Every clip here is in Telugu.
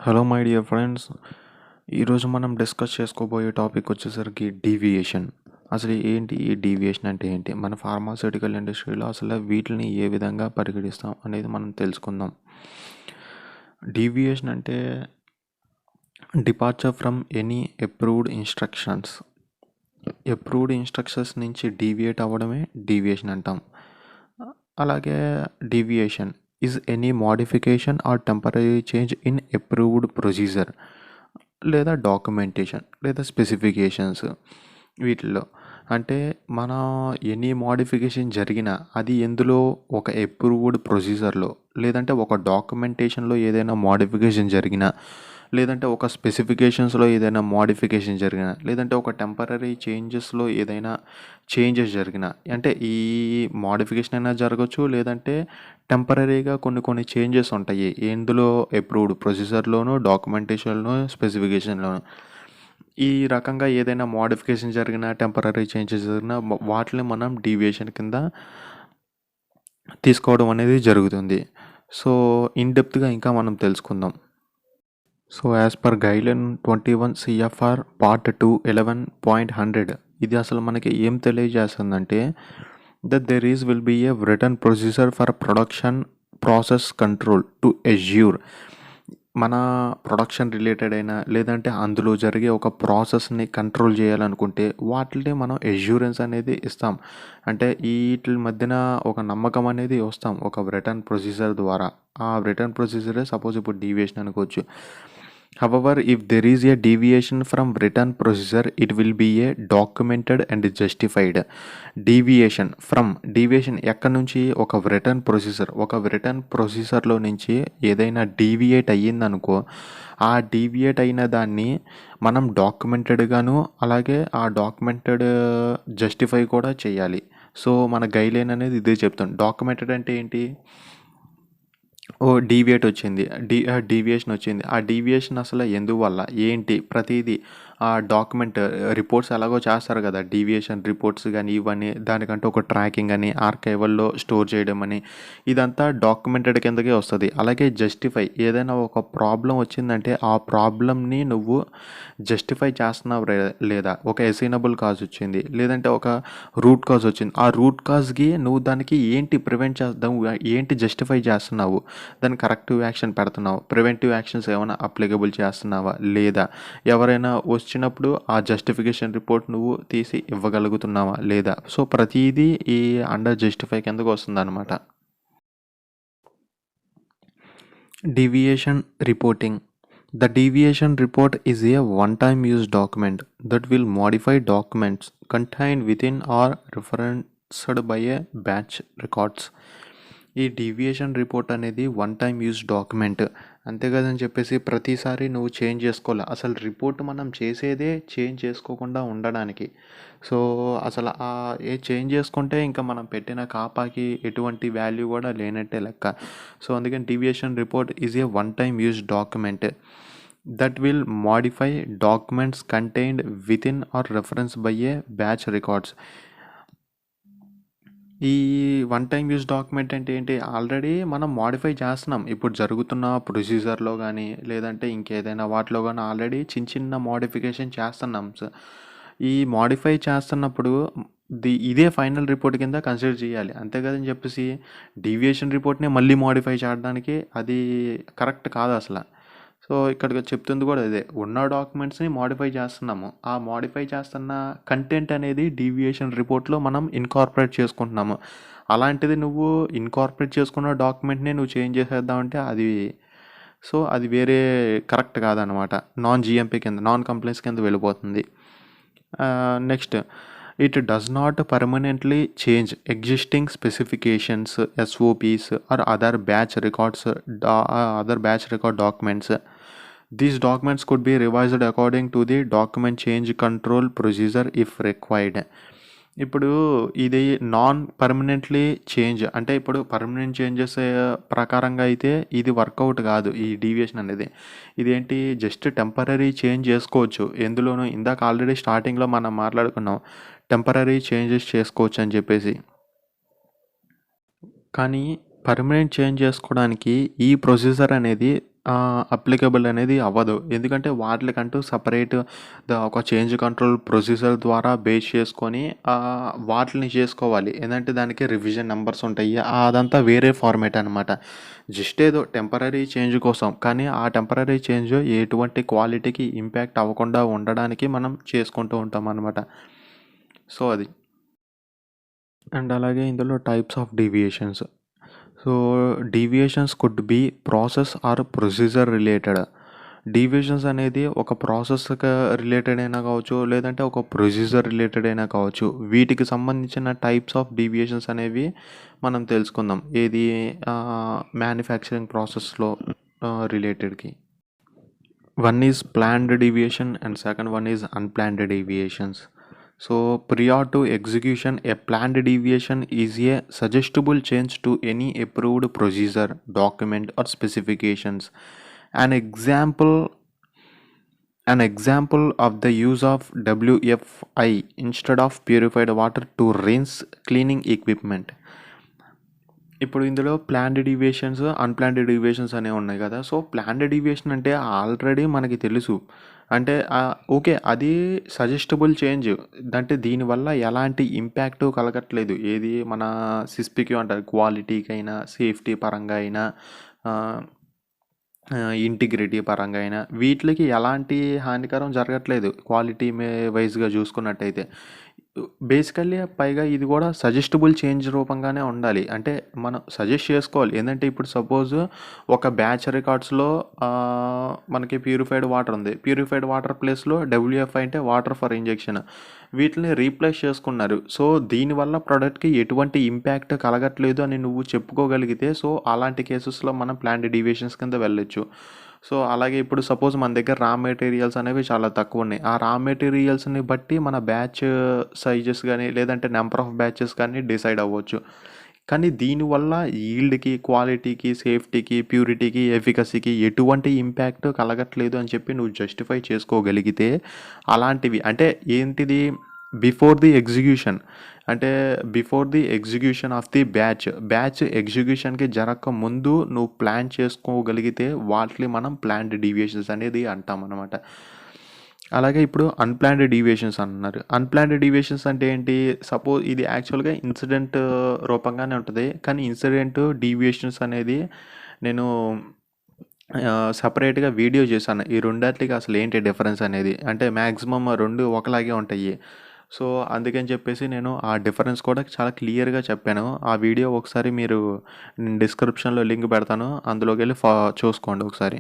హలో మై డియర్ ఫ్రెండ్స్, ఈరోజు మనం డిస్కస్ చేసుకోబోయే టాపిక్ వచ్చేసరికి డీవియేషన్. అసలు ఏంటి ఈ డీవియేషన్ అంటే ఏంటి, మన ఫార్మాస్యూటికల్ ఇండస్ట్రీలో అసలు వీటిని ఏ విధంగా పరిగణిస్తాం అనేది మనం తెలుసుకుందాం. డీవియేషన్ అంటే departure from any approved instructions. Approved instructions నుంచి డీవియేట్ అవ్వడమే డీవియేషన్ అంటాం. అలాగే deviation is any modification or temporary change in approved procedure లేదా డాక్యుమెంటేషన్ లేదా స్పెసిఫికేషన్స్. వీటిల్లో అంటే మన ఎనీ మోడిఫికేషన్ జరిగినా అది ఎందులో ఒక అప్రూవ్డ్ ప్రొసీజర్లో లేదంటే ఒక డాక్యుమెంటేషన్లో ఏదైనా మోడిఫికేషన్ జరిగినా లేదంటే ఒక స్పెసిఫికేషన్స్లో ఏదైనా మోడిఫికేషన్ జరిగినా లేదంటే ఒక టెంపరీ చేంజెస్లో ఏదైనా చేంజెస్ జరిగినా, అంటే ఈ మోడిఫికేషన్ అయినా జరగచ్చు లేదంటే టెంపరీగా కొన్ని చేంజెస్ ఉంటాయి ఎందులో అప్రూవ్డ్ ప్రొసీజర్లోను డాక్యుమెంటేషన్లోను స్పెసిఫికేషన్లోను. ఈ రకంగా ఏదైనా మోడిఫికేషన్ జరిగినా టెంపరీ చేంజెస్ జరిగినా వాటిని మనం డీవియేషన్ కింద తీసుకోవడం అనేది జరుగుతుంది. సో ఇన్ డెప్త్గా ఇంకా మనం తెలుసుకుందాం. So as per guideline 21 CFR Part 2 11.100 ఇది అసలు మనకి ఏం తెలియజేస్తుందంటే that there will be a written procedure for production process control to assure మన ప్రొడక్షన్ రిలేటెడ్ అయినా లేదంటే అందులో జరిగే ఒక ప్రాసెస్ని కంట్రోల్ చేయాలనుకుంటే వాటిని మనం అష్యూరెన్స్ అనేది ఇస్తాం. అంటే వీటి మధ్యన ఒక నమ్మకం అనేది వస్తాం ఒక రిటర్న్ ప్రొసీజర్ ద్వారా. ఆ రిటర్న్ ప్రొసీజరే సపోజ్ ఇప్పుడు డీవియేషన్ అనుకోవచ్చు. However, if there is a deviation from written procedure, it will be a documented and justified. Deviation ఎక్కడి నుంచి ఒక రిటర్న్ ప్రొసీజర్లో నుంచి ఏదైనా డీవియేట్ అయ్యిందనుకో, ఆ డీవియేట్ అయిన దాన్ని మనం డాక్యుమెంటెడ్గాను అలాగే ఆ డాక్యుమెంటెడ్ జస్టిఫై కూడా చేయాలి. సో మన గైడ్లైన్ అనేది ఇదే చెప్తాం. డాక్యుమెంటెడ్ అంటే ఏంటి, డీవియేషన్ వచ్చింది. ఆ డీవియేషన్ అసలు ఎందువల్ల ఏంటి ప్రతిదీ ఆ డాక్యుమెంట్ రిపోర్ట్స్ ఎలాగో చేస్తారు కదా, డీవియేషన్ రిపోర్ట్స్ కానీ ఇవన్నీ దానికంటే ఒక ట్రాకింగ్ అని ఆర్కైవల్లో స్టోర్ చేయడం అని ఇదంతా డాక్యుమెంటెడ్ కిందకే వస్తుంది. అలాగే జస్టిఫై, ఏదైనా ఒక ప్రాబ్లం వచ్చిందంటే ఆ ప్రాబ్లమ్ని నువ్వు జస్టిఫై చేస్తున్నావు లేదా, ఒక అసైనబుల్ కాజ్ వచ్చింది లేదంటే ఒక రూట్ కాజ్ వచ్చింది, ఆ రూట్ కాజ్కి నువ్వు దానికి ఏంటి ప్రివెంట్ చేద్దాం, ఏంటి జస్టిఫై చేస్తున్నావు, దాన్ని కరెక్టివ్ యాక్షన్ పెడుతున్నావు, ప్రివెంటివ్ యాక్షన్స్ ఏమైనా అప్లికబుల్ చేస్తున్నావా లేదా, ఎవరైనా వచ్చినప్పుడు ఆ జస్టిఫికేషన్ రిపోర్ట్ నువ్వు తీసి ఇవ్వగలుగుతున్నావా లేదా. సో ప్రతిదీ ఈ అండర్ జస్టిఫై కిందకు వస్తుంది అనమాట. Deviation reporting. The deviation report is a one-time use document that will modify documents contained within or referenced by a batch records. ఈ డీవియేషన్ రిపోర్ట్ అనేది వన్ టైం యూజ్ డాక్యుమెంట్. అంతేకాదని చెప్పేసి ప్రతిసారి నువ్వు చేంజ్ చేసుకోవాలి. అసలు రిపోర్ట్ మనం చేసేదే చేంజ్ చేసుకోకుండా ఉండడానికి. సో అసలు ఏ చేంజ్ చేసుకుంటే ఇంకా మనం పెట్టిన కాపాకి ఎటువంటి వాల్యూ కూడా లేనట్టే లెక్క. సో అందుకని deviation report is a one time use document that will modify documents contained within or referenced by a batch records. ఈ వన్ టైం యూజ్ డాక్యుమెంట్ అంటే ఏంటి, ఆల్రెడీ మనం మాడిఫై చేస్తున్నాం ఇప్పుడు జరుగుతున్న ప్రొసీజర్లో కానీ లేదంటే ఇంకేదైనా వాటిలో కానీ ఆల్రెడీ చిన్న మోడిఫికేషన్ చేస్తున్నాం. ఈ మాడిఫై చేస్తున్నప్పుడు ఇదే ఫైనల్ రిపోర్ట్ కింద కన్సిడర్ చేయాలి. అంతేకాదని చెప్పేసి డీవియేషన్ రిపోర్ట్ని మళ్ళీ మాడిఫై చేయడానికి అది కరెక్ట్ కాదు అసలు. సో ఇక్కడ చెప్తుంది కూడా అదే, ఉన్న డాక్యుమెంట్స్ని మాడిఫై చేస్తున్నాము, ఆ మాడిఫై చేస్తున్న కంటెంట్ అనేది డీవియేషన్ రిపోర్ట్లో మనం ఇన్కార్పొరేట్ చేసుకుంటున్నాము. అలాంటిది నువ్వు ఇన్కార్పొరేట్ చేసుకున్న డాక్యుమెంట్ని నువ్వు చేంజ్ చేసేద్దామంటే అది వేరే కరెక్ట్ కాదనమాట. నాన్ జిఎంపీ కింద, నాన్ కంప్లైన్స్ కింద వెళ్ళిపోతుంది. Next, it does not permanently change existing specifications, SOPs or other batch record documents. These documents could be revised according to the document change control procedure if required. ఇప్పుడు ఇది నాన్ పర్మనెంట్లీ చేంజ్ అంటే ఇప్పుడు పర్మనెంట్ చేంజెస్ ప్రకారంగా అయితే ఇది వర్కౌట్ కాదు ఈ డీవియేషన్ అనేది. ఇదేంటి, జస్ట్ టెంపరీ చేంజ్ చేసుకోవచ్చు ఎందులోనూ. ఇందాక ఆల్రెడీ స్టార్టింగ్లో మనం మాట్లాడుకున్నాం టెంపరీ చేంజెస్ చేసుకోవచ్చు అని చెప్పేసి. కానీ పర్మనెంట్ చేంజ్ చేసుకోవడానికి ఈ ప్రొసీజర్ అనేది అప్లికబుల్ అనేది అవ్వదు. ఎందుకంటే వాటికంటూ సపరేట్ ఒక చేంజ్ కంట్రోల్ ప్రొసీజర్ ద్వారా బేస్ చేసుకొని వాటిని చేసుకోవాలి. ఏందంటే దానికి రివిజన్ నంబర్స్ ఉంటాయి. అదంతా వేరే ఫార్మాట్ అనమాట. జస్ట్ ఏదో టెంపరరీ చేంజ్ కోసం. కానీ ఆ టెంపరరీ చేంజ్ ఎటువంటి క్వాలిటీకి ఇంపాక్ట్ అవ్వకుండా ఉండడానికి మనం చేసుకుంటూ ఉంటాం అనమాట. సో అది. అండ్ అలాగే ఇందులో types of deviations. So deviations could be process or procedure related. Deviations అనేది ఒక ప్రాసెస్కి రిలేటెడ్ అయినా కావచ్చు, లేదంటే ఒక ప్రొసీజర్ రిలేటెడ్ అయినా కావచ్చు. వీటికి సంబంధించిన టైప్స్ ఆఫ్ డీవియేషన్స్ అనేవి మనం తెలుసుకుందాం. ఏది మ్యానుఫ్యాక్చరింగ్ ప్రాసెస్లో రిలేటెడ్కి. One is planned deviation and second one is unplanned deviations. So prior to execution, a planned deviation is a suggestible change to any approved procedure, document or specifications. An example an example of the use of WFI instead of purified water to rinse cleaning equipment. ఇప్పుడు ఇందులో ప్లాన్డ్ డీవియేషన్స్, అన్‌ప్లాన్డ్ డీవియేషన్స్ అనేవి ఉన్నాయి కదా! సో ప్లాన్డ్ డీవియేషన్ అంటే ఆల్రెడీ మనకి తెలుసు. అంటే ఓకే. అది సజెస్టబుల్ చేంజ్. అంటే దీనివల్ల ఎలాంటి ఇంపాక్ట్ కలగట్లేదు. ఏది మన సిస్‌పిక్యూ అంటారు. క్వాలిటీకైనా, సేఫ్టీ పరంగా అయినా, ఆహ్, ఇంటిగ్రిటీ పరంగా అయినా వీటిలకి ఎలాంటి హానికరం జరగట్లేదు. క్వాలిటీ వైస్‌గా చూసుకున్నట్టయితే. బేసికల్లీ పైగా ఇది కూడా సజెస్టబుల్ చేంజ్ రూపంగానే ఉండాలి. అంటే మనం సజెస్ట్ చేసుకోవాలి. ఏందంటే ఇప్పుడు సపోజ్ ఒక బ్యాచ్ రికార్డ్స్‌లో మనకి ప్యూరిఫైడ్ వాటర్ ఉంది. ప్యూరిఫైడ్ వాటర్ ప్లేస్‌లో WFI అంటే వాటర్ ఫర్ ఇంజెక్షన్. వీటిని రీప్లేస్ చేసుకున్నారు. సో దీనివల్ల ప్రొడక్ట్‌కి ఎటువంటి ఇంపాక్ట్ కలగట్లేదు అని నువ్వు చెప్పుకోగలిగితే సో అలాంటి కేసెస్‌లో మనం ప్లాన్డ్ డీవియేషన్స్ కింద వెళ్ళొచ్చు. సో అలాగే ఇప్పుడు సపోజ్ మన దగ్గర రా మెటీరియల్స్ అనేవి చాలా తక్కువ ఉన్నాయి. ఆ రా మెటీరియల్స్‌ని బట్టి మన బ్యాచ్ సైజెస్ గానీ, లేదంటే నంబర్ ఆఫ్ బ్యాచెస్ కానీ డిసైడ్ అవ్వచ్చు. కానీ దీనివల్ల ఈల్డ్‌కి, క్వాలిటీకి, సేఫ్టీకి, ప్యూరిటీకి, ఎఫికసీకి ఎటువంటి ఇంపాక్ట్ కలగట్లేదు అని చెప్పి నువ్వు జస్టిఫై చేసుకోగలిగితే అలాంటివి అంటే ఏంటిది బిఫోర్ ది ఎగ్జిక్యూషన్. అంటే before the execution of the batch ఎగ్జిక్యూషన్‌కి జరగక ముందు నువ్వు ప్లాన్ చేసుకోగలిగితే వాటిని మనం ప్లాన్డ్ డీవియేషన్స్ అనేది అంటామనమాట. అలాగే ఇప్పుడు అన్‌ప్లాన్డ్ డీవియేషన్స్ అన్నారు. అన్‌ప్లాన్డ్ డీవియేషన్స్ అంటే ఏంటి? సపోజ్ ఇది యాక్చువల్‌గా ఇన్సిడెంట్ రూపంగానే ఉంటది. కానీ ఇన్సిడెంట్ డీవియేషన్స్ అనేది నేను సెపరేట్‌గా వీడియో చేశాను. ఈ రెండిట్లకి అసలు ఏంటి డిఫరెన్స్ అనేది. అంటే మ్యాక్సిమమ్ 2 ఒకలాగే ఉంటాయి. సో అందుకని చెప్పేసి నేను ఆ డిఫరెన్స్ కూడా చాలా క్లియర్‌గా చెప్పాను. ఆ వీడియో ఒకసారి మీరు డిస్క్రిప్షన్‌లో లింక్ పెడతాను. అందులోకెళ్ళి చూసుకోండి ఒకసారి.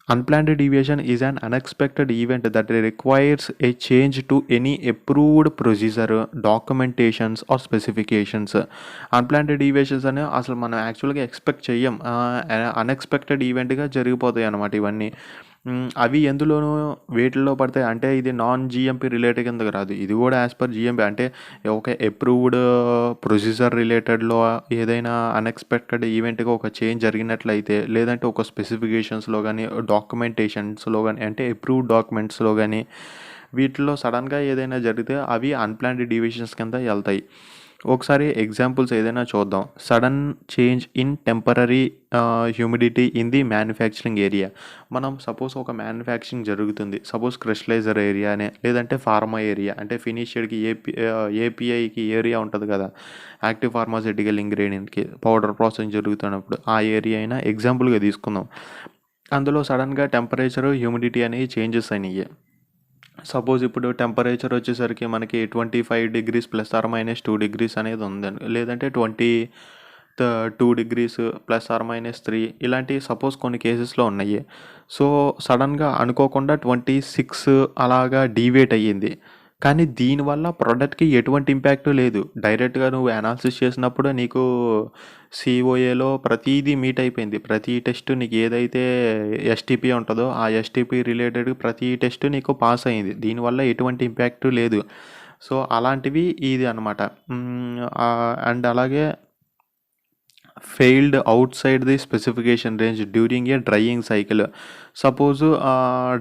Unplanned deviation is an unexpected event that requires a change to any approved procedure, documentations or specifications. Unplanned deviations అనే అసలు మనం యాక్చువల్గా ఎక్స్పెక్ట్ చెయ్యం. అన్ఎక్స్పెక్టెడ్ ఈవెంట్గా జరిగిపోతాయి అన్నమాట ఇవన్నీ. అవి ఎందులోనూ వేటిల్లో పడతాయి అంటే ఇది నాన్ GMP రిలేటెడ్ కిందకి రాదు. ఇది కూడా యాజ్ పర్ GMP అంటే ఒక అప్రూవ్డ్ ప్రొసీజర్ రిలేటెడ్లో ఏదైనా అన్ఎక్స్పెక్టెడ్ ఈవెంట్గా ఒక చేంజ్ జరిగినట్లయితే లేదంటే ఒక స్పెసిఫికేషన్స్లో కానీ డాక్యుమెంటేషన్స్లో కానీ అంటే అప్రూవ్డ్ డాక్యుమెంట్స్లో కానీ వీటిల్లో సడన్గా ఏదైనా జరిగితే అవి అన్‌ప్లాన్డ్ డీవియేషన్స్ కింద వెళ్తాయి. ఒకసారి ఎగ్జాంపుల్స్ ఏదైనా చూద్దాం. Sudden change in temporary humidity in the manufacturing area. మనం సపోజ్ ఒక మ్యానుఫ్యాక్చరింగ్ జరుగుతుంది. సపోజ్ క్రిస్టలైజర్ ఏరియానే లేదంటే ఫార్మా ఏరియా అంటే ఫినిషియర్‌కి APIకి ఏరియా ఉంటుంది కదా! యాక్టివ్ ఫార్మాస్యూటికల్ ఇంగ్రీడియంట్‌కి పౌడర్ ప్రాసెసింగ్ జరుగుతున్నప్పుడు ఆ ఏరియా అయినా ఎగ్జాంపుల్‌గా తీసుకుందాం. అందులో సడన్‌గా టెంపరేచర్, హ్యూమిడిటీ అనేవి చేంజెస్ అయినాయి. సపోజ్ ఇప్పుడు టెంపరేచర్ వచ్చేసరికి మనకి 25 degrees plus or minus 2 degrees అనేది ఉందండి. లేదంటే 2 డిగ్రీస్ ప్లస్ ఆర్ మైనస్ 3 ఇలాంటి సపోజ్ కొన్ని కేసెస్‌లో ఉన్నాయి. సో సడన్‌గా అనుకోకుండా 26 అలాగా డీవియేట్ అయ్యింది. కానీ దీనివల్ల ప్రొడక్ట్‌కి ఎటువంటి ఇంపాక్ట్ లేదు. డైరెక్ట్‌గా నువ్వు అనాలిసిస్ చేసినప్పుడు నీకు COAలో ప్రతీదీ మీట్ అయిపోయింది. ప్రతి టెస్ట్ నీకు ఏదైతే STP ఉంటుందో ఆ STP రిలేటెడ్ ప్రతి టెస్ట్ నీకు పాస్ అయింది. దీనివల్ల ఎటువంటి ఇంపాక్ట్ లేదు. సో అలాంటివి ఇది అనమాట. అండ్ అలాగే failed outside the specification range during a drying cycle. Suppose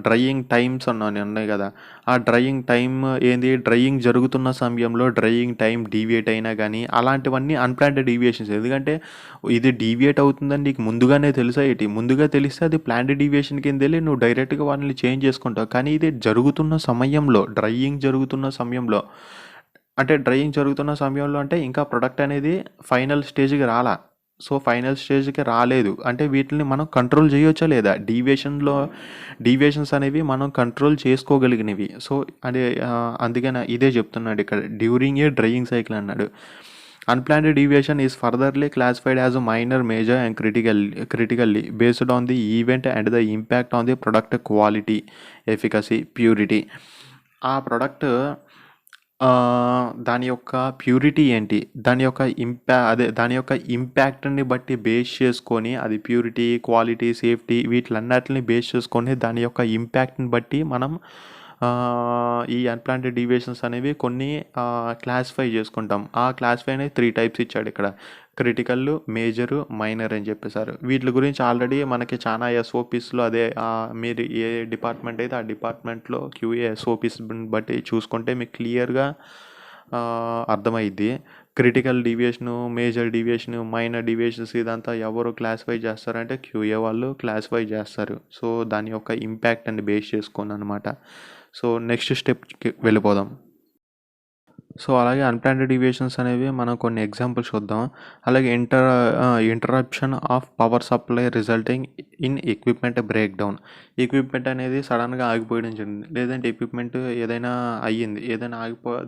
drying times అన్నాను ఉన్నాయి కదా, ఆ డ్రయింగ్ టైమ్ ఏంది, డ్రయింగ్ జరుగుతున్న సమయంలో డ్రయింగ్ టైం డీవియేట్ అయినా కానీ అలాంటివన్నీ అన్ప్లాన్డ్ డీవియేషన్స్. ఎందుకంటే ఇది డీవియేట్ అవుతుందని నీకు ముందుగానే తెలుసా ఏంటి? ముందుగా తెలిస్తే అది ప్లాన్డ్ డీవియేషన్ కింద వెళ్ళి నువ్వు డైరెక్ట్గా వాళ్ళని చేంజ్ చేసుకుంటావు. కానీ ఇది జరుగుతున్న సమయంలో, డ్రయింగ్ జరుగుతున్న సమయంలో, అంటే డ్రయింగ్ జరుగుతున్న సమయంలో అంటే ఇంకా ప్రొడక్ట్ అనేది ఫైనల్ స్టేజ్కి రాలా. సో ఫైనల్ స్టేజ్కి రాలేదు అంటే వీటిని మనం కంట్రోల్ చేయొచ్చా లేదా? డీవియేషన్స్ అనేవి మనం కంట్రోల్ చేసుకోగలిగినవి. సో అదే అందుకని ఇదే చెప్తున్నాడు ఇక్కడ, డ్యూరింగ్ ఏ డ్రయింగ్ సైకిల్ అన్నాడు. Unplanned deviation is furtherly classified as minor, major and critically based on the event and the impact on the product quality, efficacy, purity. ఆ ప్రొడక్ట్ దాని యొక్క ప్యూరిటీ ఏంటి, దాని యొక్క ఇంపాక్ట్ని బట్టి బేస్ చేసుకొని, అది ప్యూరిటీ, క్వాలిటీ, సేఫ్టీ వీటిలన్నిటిని బేస్ చేసుకొని దాని యొక్క ఇంపాక్ట్ని బట్టి మనం ఈ అన్ప్లాన్డ్ డీవియేషన్స్ అనేవి కొన్ని క్లాసిఫై చేసుకుంటాం. ఆ క్లాసిఫై అనేది 3 టైప్స్ ఇచ్చాడు ఇక్కడ, క్రిటికల్, మేజర్, మైనర్ అని చెప్పేశారు. వీటి గురించి ఆల్రెడీ మనకి చాలా ఎస్ఓపిస్లో, అదే మీరు ఏ డిపార్ట్మెంట్ అయితే ఆ డిపార్ట్మెంట్లో క్యూఏ ఎస్ఓపిస్ బట్టి చూసుకుంటే మీకు క్లియర్గా అర్థమైద్ది. Critical deviation, major deviation, minor deviations ఇదంతా ఎవరు క్లాసిఫై చేస్తారంటే క్యూఏ వాళ్ళు క్లాసిఫై చేస్తారు. సో దాని యొక్క ఇంపాక్ట్ అని బేస్ చేసుకొని అనమాట. సో నెక్స్ట్ స్టెప్కి వెళ్ళిపోదాం. సో అలాగే అన్ప్లాన్డ్ డీవియేషన్స్ అనేవి మనం కొన్ని ఎగ్జాంపుల్స్ చూద్దాం. అలాగే interruption of power supply resulting in equipment break down. Equipment అనేది సడన్గా ఆగిపోయడం జరిగింది, లేదంటే ఎక్విప్మెంట్ ఏదైనా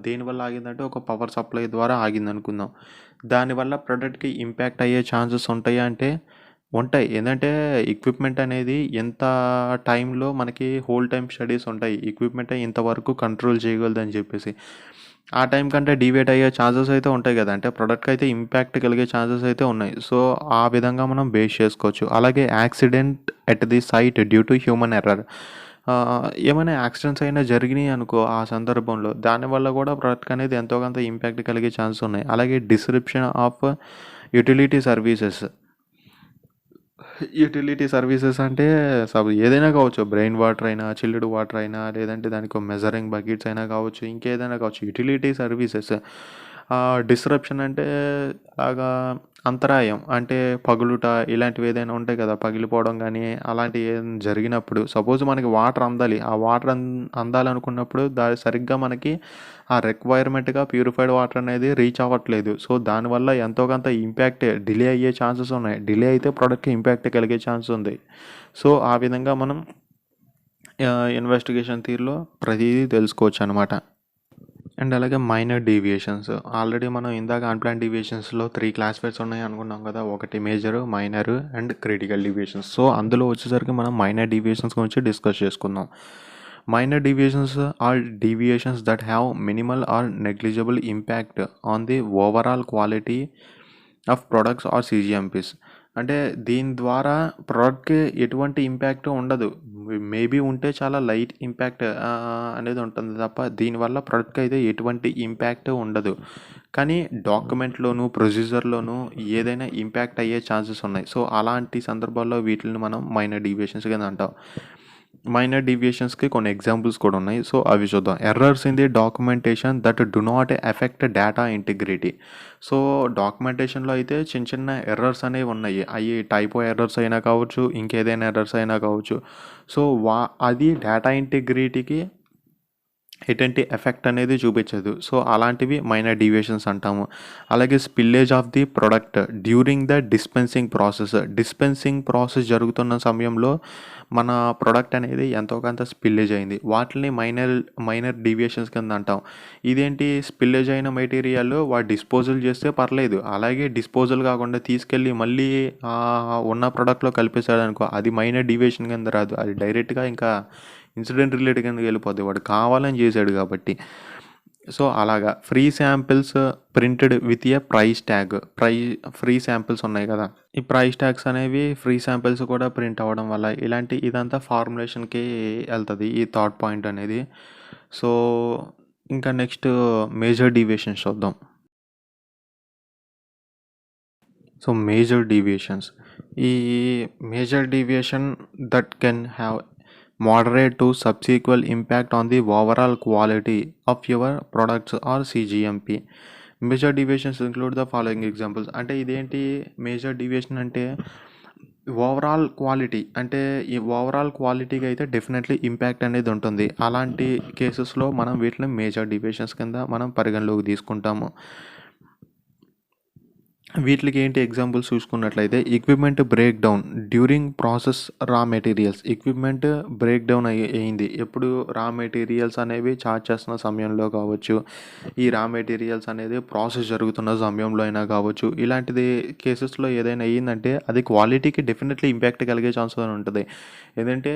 దేనివల్ల ఆగిందంటే ఒక పవర్ సప్లై ద్వారా ఆగింది అనుకుందాం. దానివల్ల ప్రోడక్ట్కి ఇంపాక్ట్ అయ్యే ఛాన్సెస్ ఉంటాయా అంటే ఉంటాయి. ఏంటంటే ఎక్విప్మెంట్ అనేది ఎంత టైంలో మనకి హోల్ టైం స్టడీస్ ఉంటాయి, ఎక్విప్మెంట్ ఇంతవరకు కంట్రోల్ చేయగలదని చెప్పేసి. ఆ టైం కంటే డీవియేట్ అయ్యే ఛాన్సెస్ అయితే ఉంటాయి కదా, అంటే ప్రొడక్ట్కి అయితే ఇంపాక్ట్ కలిగే ఛాన్సెస్ అయితే ఉన్నాయి. సో ఆ విధంగా మనం బేస్ చేసుకోవచ్చు. అలాగే accident at the site due to human error. ఏమైనా యాక్సిడెంట్స్ అయినా జరిగినాయి అనుకో ఆ సందర్భంలో, దానివల్ల కూడా ప్రొడక్ట్ అనేది ఎంతో కొంత ఇంపాక్ట్ కలిగే ఛాన్సెస్ ఉన్నాయి. అలాగే disruption of utility services. Utility services అంటే ఏదైనా కావచ్చు, బ్రెయిన్ వాటర్ అయినా, చిల్డ్ వాటర్ అయినా, లేదంటే దానికి మెజరింగ్ బకెట్స్ అయినా కావచ్చు, ఇంకేదైనా కావచ్చు. యుటిలిటీ సర్వీసెస్ డిస్రప్షన్ అంటే అలాగా అంతరాయం, అంటే పగులుట ఇలాంటివి ఏదైనా ఉంటాయి కదా, పగిలిపోవడం కానీ అలాంటివి ఏదైనా జరిగినప్పుడు, సపోజ్ మనకి వాటర్ అందాలి, ఆ వాటర్ అందాలనుకున్నప్పుడు సరిగ్గా మనకి ఆ రిక్వైర్మెంట్గా ప్యూరిఫైడ్ వాటర్ అనేది రీచ్ అవ్వట్లేదు. సో దానివల్ల ఎంతో కొంత ఇంపాక్ట్ డిలే అయ్యే ఛాన్సెస్ ఉన్నాయి. డిలే అయితే ప్రోడక్ట్కి ఇంపాక్ట్ కలిగే ఛాన్స్ ఉంది. సో ఆ విధంగా మనం ఇన్వెస్టిగేషన్ తీరులో ప్రతిదీ తెలుసుకోవచ్చు అనమాట. అండ్ అలాగే మైనర్ డీవియేషన్స్. ఆల్రెడీ మనం ఇందాక అన్ప్లాన్ డీవియేషన్స్లో 3 క్లాసిఫైర్స్ ఉన్నాయి అనుకున్నాం కదా, ఒకటి major, minor and critical deviations. So అందులో వచ్చేసరికి మనం మైనర్ డీవియేషన్స్ గురించి డిస్కస్ చేసుకుందాం. Minor deviations are deviations that have minimal or negligible impact on the overall quality of products or cGMPs. అంటే దీని ద్వారా ప్రోడక్ట్కి ఎటువంటి ఇంపాక్ట్ ఉండదు, మేబీ ఉంటే చాలా లైట్ ఇంపాక్ట్ అనేది ఉంటుంది తప్ప దీనివల్ల ప్రోడక్ట్కి అయితే ఎటువంటి ఇంపాక్ట్ ఉండదు. కానీ డాక్యుమెంట్లోను, ప్రొసీజర్లోను ఏదైనా ఇంపాక్ట్ అయ్యే ఛాన్సెస్ ఉన్నాయి. సో అలాంటి సందర్భాల్లో వీటిని మనం మైనర్ డీవియేషన్స్ కింద అంటాం. మైనర్ డీవియేషన్స్కి కొన్ని ఎగ్జాంపుల్స్ కూడా ఉన్నాయి. సో అవి చూద్దాం. Errors in the documentation that do not affect data integrity. So డాక్యుమెంటేషన్లో అయితే చిన్న చిన్న ఎర్రర్స్ అనేవి ఉన్నాయి, అవి టైపో ఎర్రర్స్ అయినా కావచ్చు, ఇంకేదైనా ఎర్రర్స్ అయినా కావచ్చు. సో అది డేటా ఇంటిగ్రిటీకి ఎటువంటి ఎఫెక్ట్ అనేది చూపించదు. సో అలాంటివి మైనర్ డీవియేషన్స్ అంటాము. అలాగే spillage of the product during the dispensing process జరుగుతున్న సమయంలో మన ప్రొడక్ట్ అనేది ఎంతో కొంత స్పిల్లేజ్ అయింది, వాటిని మైనర్ డీవియేషన్స్ కింద అంటాం. ఇదేంటి, స్పిల్లేజ్ అయిన మెటీరియల్ వాడు డిస్పోజల్ చేస్తే పర్లేదు, అలాగే డిస్పోజల్ కాకుండా తీసుకెళ్ళి మళ్ళీ ఉన్న ప్రోడక్ట్లో కలిపేశాడు అనుకో, అది మైనర్ డీవియేషన్ కింద రాదు, అది డైరెక్ట్గా ఇంకా ఇన్సిడెంట్ రిలేటెడ్ కింద వెళ్ళిపోద్ది, వాడు కావాలని చేశాడు కాబట్టి. సో అలాగా free samples printed with a price tag. Free samples ఉన్నాయి కదా, ఈ ప్రైస్ ట్యాగ్స్ అనేవి ఫ్రీ శాంపిల్స్ కూడా ప్రింట్ అవ్వడం వల్ల ఇదంతా ఫార్ములేషన్కి వెళ్తుంది, ఈ థర్డ్ పాయింట్ అనేది. సో ఇంకా నెక్స్ట్ మేజర్ డీవియేషన్స్ చూద్దాం. సో మేజర్ డీవియేషన్స్, ఈ major deviation that can have moderate to subsequent impact on the overall quality of your products or cGMP. Major deviations include the following examples. అంటే ఇదేంటి మేజర్ డీవియేషన్ అంటే ఓవరాల్ క్వాలిటీ, అంటే ఈ ఓవరాల్ క్వాలిటీకి అయితే డెఫినెట్లీ ఇంపాక్ట్ అనేది ఉంటుంది. అలాంటి కేసెస్లో మనం వీటిని మేజర్ డీవియేషన్స్ కింద మనం పరిగణలోకి తీసుకుంటాము. వీటికి ఏంటి ఎగ్జాంపుల్స్ చూసుకున్నట్లయితే equipment break down during process రా మెటీరియల్స్. ఎక్విప్మెంట్ బ్రేక్ డౌన్ అయింది ఎప్పుడు, రా మెటీరియల్స్ అనేవి చార్జ్ చేస్తున్న సమయంలో కావచ్చు, ఈ రా మెటీరియల్స్ అనేది ప్రాసెస్ జరుగుతున్న సమయంలో అయినా కావచ్చు. ఇలాంటిది కేసెస్లో ఏదైనా అయ్యిందంటే అది క్వాలిటీకి డెఫినెట్లీ ఇంపాక్ట్ కలిగే ఛాన్సెస్ ఉంటుంది. ఏంటంటే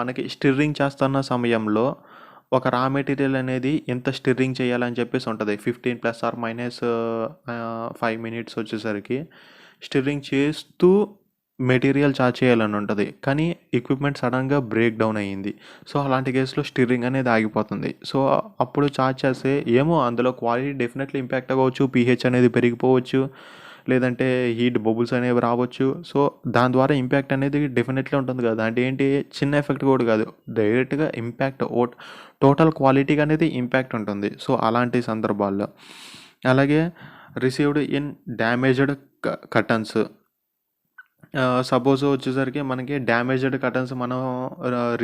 మనకి స్టిర్రింగ్ చేస్తున్న సమయంలో ఒక రా మెటీరియల్ అనేది ఎంత స్టిర్రింగ్ చేయాలని చెప్పేసి ఉంటుంది. 15 ± 5 minutes వచ్చేసరికి స్టిర్రింగ్ చేస్తూ మెటీరియల్ చార్జ్ చేయాలని ఉంటుంది. కానీ ఎక్విప్మెంట్ సడన్గా బ్రేక్ డౌన్ అయ్యింది. సో అలాంటి కేసులో స్టిర్రింగ్ అనేది ఆగిపోతుంది. సో అప్పుడు చార్జ్ చేస్తే ఏమో అందులో క్వాలిటీ డెఫినెట్లీ ఇంపాక్ట్ అవ్వచ్చు, pH అనేది పెరిగిపోవచ్చు, లేదంటే హీట్ బబుల్స్ అనేవి రావచ్చు. సో దాని ద్వారా ఇంపాక్ట్ అనేది డెఫినెట్లీ ఉంటుంది కదా. అంటే ఏంటి, చిన్న ఎఫెక్ట్ కూడా కాదు, డైరెక్ట్గా ఇంపాక్ట్ టోటల్ క్వాలిటీకి అనేది ఇంపాక్ట్ ఉంటుంది. సో అలాంటి సందర్భాల్లో అలాగే received in damaged curtains. Suppose వచ్చేసరికి మనకి డ్యామేజ్డ్ కటన్స్ మనం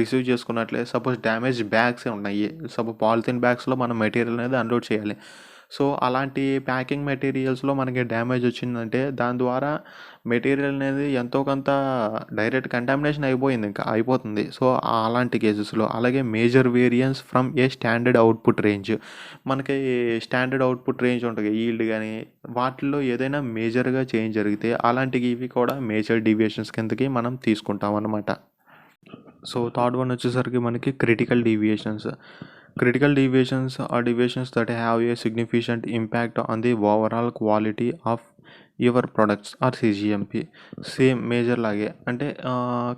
రిసీవ్ చేసుకున్నట్లే, సపోజ్ డ్యామేజ్ బ్యాగ్స్ ఉన్నాయి, సపోజ్ పాలిథిన్ బ్యాగ్స్లో మనం మెటీరియల్ అనేది అన్లోడ్ చేయాలి. సో అలాంటి ప్యాకింగ్ మెటీరియల్స్లో మనకి డ్యామేజ్ వచ్చిందంటే దాని ద్వారా మెటీరియల్ అనేది ఎంతో కొంత డైరెక్ట్ కంటామినేషన్ అయిపోతుంది. సో అలాంటి కేసెస్లో అలాగే major variance from A standard output range. మనకి స్టాండర్డ్ అవుట్పుట్ రేంజ్ ఉంటుంది, ఈల్డ్ కానీ వాటిల్లో ఏదైనా మేజర్గా చేంజ్ జరిగితే అలాంటివి ఇవి కూడా మేజర్ డీవియేషన్స్ కిందకి మనం తీసుకుంటాం అన్నమాట. సో థర్డ్ వన్ వచ్చేసరికి మనకి critical deviations. Critical deviations are deviations that have a significant impact on the overall quality of your products or cGMP. Same major లాగే, అంటే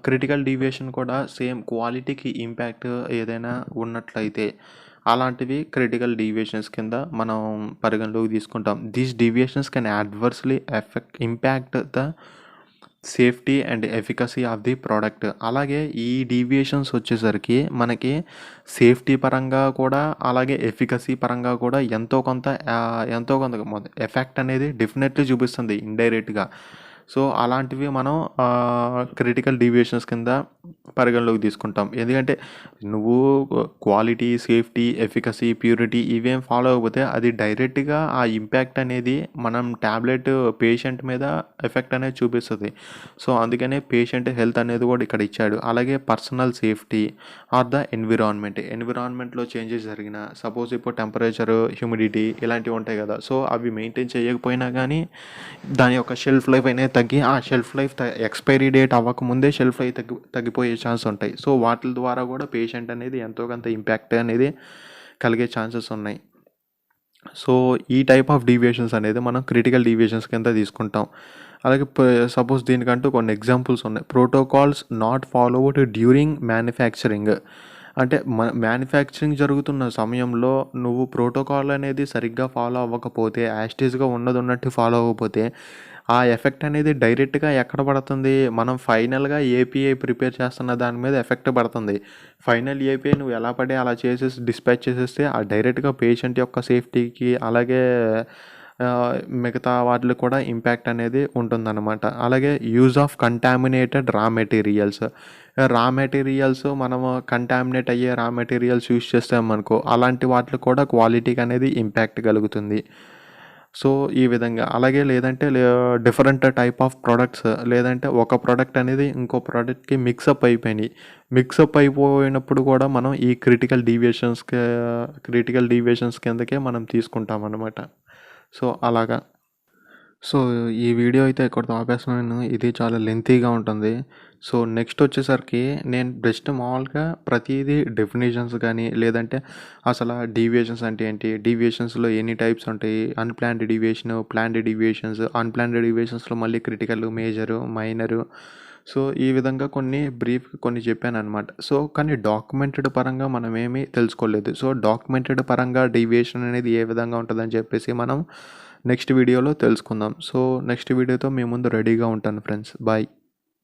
క్రిటికల్ డీవియేషన్ కూడా సేమ్ క్వాలిటీకి ఇంపాక్ట్ ఏదైనా ఉన్నట్లయితే అలాంటివి క్రిటికల్ డీవియేషన్స్ కింద మనం పరిగణలోకి తీసుకుంటాం. These deviations can adversely impact the safety and efficacy of the product. అలాగే ఈ డీవియేషన్స్ వచ్చేసరికి మనకి సేఫ్టీ పరంగా కూడా అలాగే ఎఫికసీ పరంగా కూడా ఎంతో కొంత ఎఫెక్ట్ అనేది డెఫినెట్లీ చూపిస్తుంది ఇండైరెక్ట్గా. సో అలాంటివి మనం క్రిటికల్ డీవియేషన్స్ కింద పరిగణలోకి తీసుకుంటాం. ఎందుకంటే నువ్వు క్వాలిటీ, సేఫ్టీ, ఎఫికసీ, ప్యూరిటీ ఇవేం ఫాలో అవ్వకపోతే అది డైరెక్ట్గా ఆ ఇంపాక్ట్ అనేది మనం ట్యాబ్లెట్ పేషెంట్ మీద ఎఫెక్ట్ అనేది చూపిస్తుంది. సో అందుకనే పేషెంట్ హెల్త్ అనేది కూడా ఇక్కడ ఇచ్చాడు. అలాగే పర్సనల్ సేఫ్టీ ఆర్ ద ఎన్విరాన్మెంట్లో చేంజెస్ జరిగిన, సపోజ్ ఇప్పుడు టెంపరేచర్, హ్యూమిడిటీ ఇలాంటివి ఉంటాయి కదా. సో అవి మెయింటైన్ చేయకపోయినా కానీ దాని యొక్క షెల్ఫ్ లైఫ్ అనేది తగ్గి ఆ షెల్ఫ్ లైఫ్ ఎక్స్పైరీ డేట్ అవ్వకముందే షెల్ఫ్ లైఫ్ తగ్గిపోయే ఛాన్స్ ఉంటాయి. సో వాటి ద్వారా కూడా పేషెంట్ అనేది ఎంతో కొంత ఇంపాక్ట్ అనేది కలిగే ఛాన్సెస్ ఉన్నాయి. సో ఈ టైప్ ఆఫ్ డీవియేషన్స్ అనేది మనం క్రిటికల్ డీవియేషన్స్ కింద తీసుకుంటాం. అలాగే సపోజ్ దీనికంటూ కొన్ని ఎగ్జాంపుల్స్ ఉన్నాయి. Protocols not followed during manufacturing. అంటే మ్యానుఫ్యాక్చరింగ్ జరుగుతున్న సమయంలో నువ్వు ప్రోటోకాల్ అనేది సరిగ్గా ఫాలో అవ్వకపోతే, యాస్టేజ్గా ఉన్నట్టు ఫాలో అవ్వకపోతే ఆ ఎఫెక్ట్ అనేది డైరెక్ట్గా ఎక్కడ పడుతుంది, మనం ఫైనల్గా ఏపీఐ ప్రిపేర్ చేస్తున్న దాని మీద ఎఫెక్ట్ పడుతుంది. ఫైనల్ ఏపీఐ నువ్వు ఎలా పడే అలా చేసేసి డిస్పాచ్ చేసేస్తే ఆ డైరెక్ట్గా పేషెంట్ యొక్క సేఫ్టీకి అలాగే మిగతా వాటికి కూడా ఇంపాక్ట్ అనేది ఉంటుందన్నమాట. అలాగే యూజ్ ఆఫ్ కంటామినేటెడ్ రా మెటీరియల్స్ మనము కంటామినేట్ అయ్యే రా మెటీరియల్స్ యూజ్ చేస్తామనుకో, అలాంటి వాటికి కూడా క్వాలిటీకి అనేది ఇంపాక్ట్ కలుగుతుంది. సో ఈ విధంగా అలాగే లేదంటే డిఫరెంట్ టైప్ ఆఫ్ ప్రోడక్ట్స్, లేదంటే ఒక ప్రోడక్ట్ అనేది ఇంకో ప్రోడక్ట్కి మిక్సప్ అయిపోయినప్పుడు కూడా మనం ఈ క్రిటికల్ డీవియేషన్స్ కిందకే మనం తీసుకుంటాం అన్నమాట. సో అలాగా. సో ఈ వీడియో అయితే ఇక్కడితో ఆపేస్తున్నాను. ఇది చాలా లెంతీగా ఉంటుంది. సో నెక్స్ట్ వచ్చేసరికి నేను బెస్ట్ మామూలుగా ప్రతిదీ డెఫినేషన్స్ కానీ, లేదంటే అసలు డీవియేషన్స్ అంటే ఏంటి, డీవియేషన్స్లో ఎన్ని టైప్స్ ఉంటాయి, unplanned deviation, planned deviations, unplanned డీవియేషన్స్లో మళ్ళీ క్రిటికల్, మేజరు, మైనరు. సో ఈ విధంగా కొన్ని చెప్పాను అనమాట. సో కానీ డాక్యుమెంటెడ్ పరంగా మనం ఏమీ తెలుసుకోలేదు. సో డాక్యుమెంటెడ్ పరంగా డీవియేషన్ అనేది ఏ విధంగా ఉంటుందని చెప్పేసి మనం నెక్స్ట్ వీడియోలో తెలుసుకుందాం. సో నెక్స్ట్ వీడియోతో మీ ముందు రెడీగా ఉంటాను ఫ్రెండ్స్. బాయ్.